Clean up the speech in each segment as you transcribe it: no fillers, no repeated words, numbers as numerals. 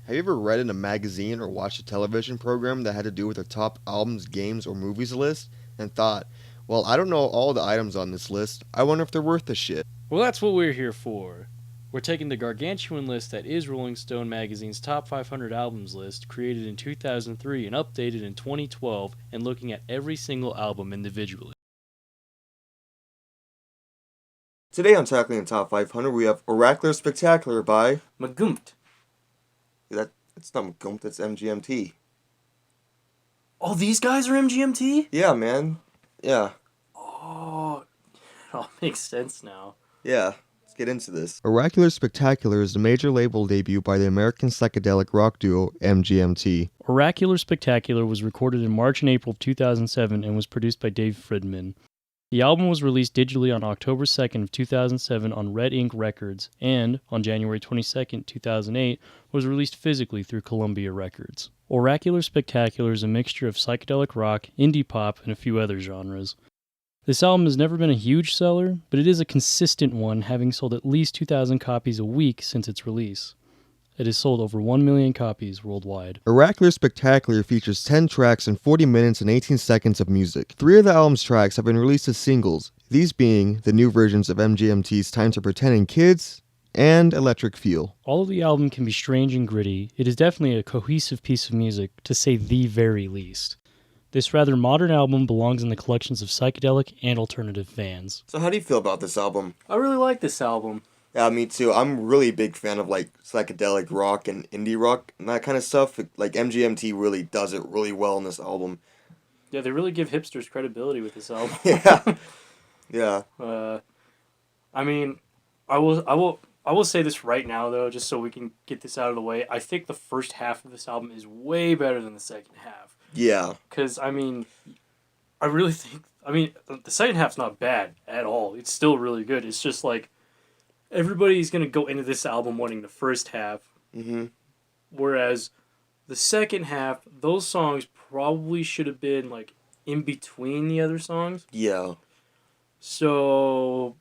Have you ever read in a magazine or watched a television program that had to do with the top albums, games, or movies list and thought, well, I don't know all the items on this list. I wonder if they're worth the shit. Well, that's what we're here for. We're taking the gargantuan list that is Rolling Stone magazine's top 500 albums list, created in 2003 and updated in 2012, and looking at every single album individually. Today on Tackling the Top 500, we have Oracular Spectacular by... Magoomt. It's not McGump, that's MGMT. Oh, these guys are MGMT? Yeah, man. Yeah. Oh, it all makes sense now. Yeah. Let's get into this. Oracular Spectacular is the major label debut by the American psychedelic rock duo MGMT. Oracular Spectacular was recorded in March and April of 2007 and was produced by Dave Fridman. The album was released digitally on October 2nd of 2007 on Red Ink Records and, on January 22nd, 2008, was released physically through Columbia Records. Oracular Spectacular is a mixture of psychedelic rock, indie pop, and a few other genres. This album has never been a huge seller, but it is a consistent one, having sold at least 2,000 copies a week since its release. It has sold over 1 million copies worldwide. Oracular Spectacular features 10 tracks and 40 minutes and 18 seconds of music. 3 of the album's tracks have been released as singles, these being the new versions of MGMT's Time to Pretend and Kids and Electric Feel. Although the album can be strange and gritty, it is definitely a cohesive piece of music, to say the very least. This rather modern album belongs in the collections of psychedelic and alternative fans. So how do you feel about this album? I really like this album. Yeah, me too. I'm really a big fan of like psychedelic rock and indie rock and that kind of stuff. Like MGMT really does it really well in this album. Yeah, they really give hipsters credibility with this album. Yeah. Yeah. I mean, I will say this right now though, just so we can get this out of the way. I think the first half of this album is way better than the second half. Yeah. Because I mean, I really think the second half's not bad at all. It's still really good. It's just like everybody's gonna go into this album wanting the first half. Mm-hmm. Whereas the second half, those songs probably should have been like in between the other songs. Yeah. So,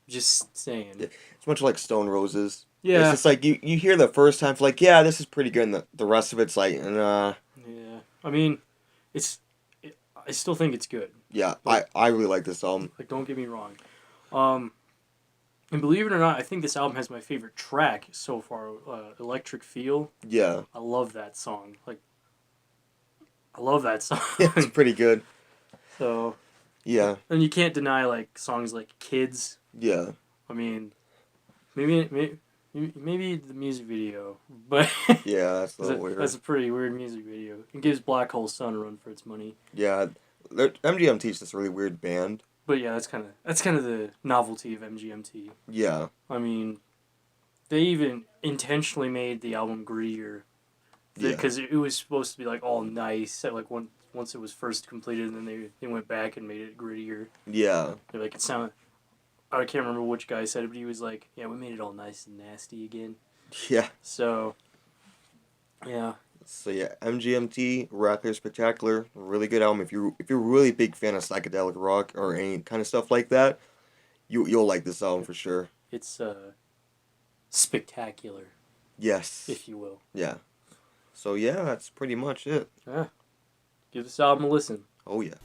just saying. It's much like Stone Roses. Yeah. It's just like you hear the first time, it's like, yeah, this is pretty good, and the rest of it's like, nah. Yeah. I mean, I still think it's good. Yeah, Like, I really like this album. Like, don't get me wrong. And believe it or not, I think this album has my favorite track so far, Electric Feel. Yeah. I love that song. Like, I love that song. Yeah, it's pretty good. So. Yeah. And you can't deny, like, songs like Kids. Yeah. I mean, maybe the music video, but yeah, that's a little weird. That's a pretty weird music video. It gives Black Hole Sun a run for its money. Yeah, MGMT's just a really weird band. But yeah, that's kind of the novelty of MGMT. Yeah. I mean, they even intentionally made the album grittier, because it was supposed to be like all nice. Like once it was first completed, and then they went back and made it grittier. Yeah. They're like, it sounded. I can't remember which guy said it, but he was like, "Yeah, we made it all nice and nasty again." Yeah. So, yeah. So yeah, MGMT, Oracular Spectacular, really good album. If you're a really big fan of psychedelic rock or any kind of stuff like that, you'll like this album for sure. It's spectacular. Yes. If you will. Yeah. So yeah, that's pretty much it. Yeah. Give this album a listen. Oh yeah.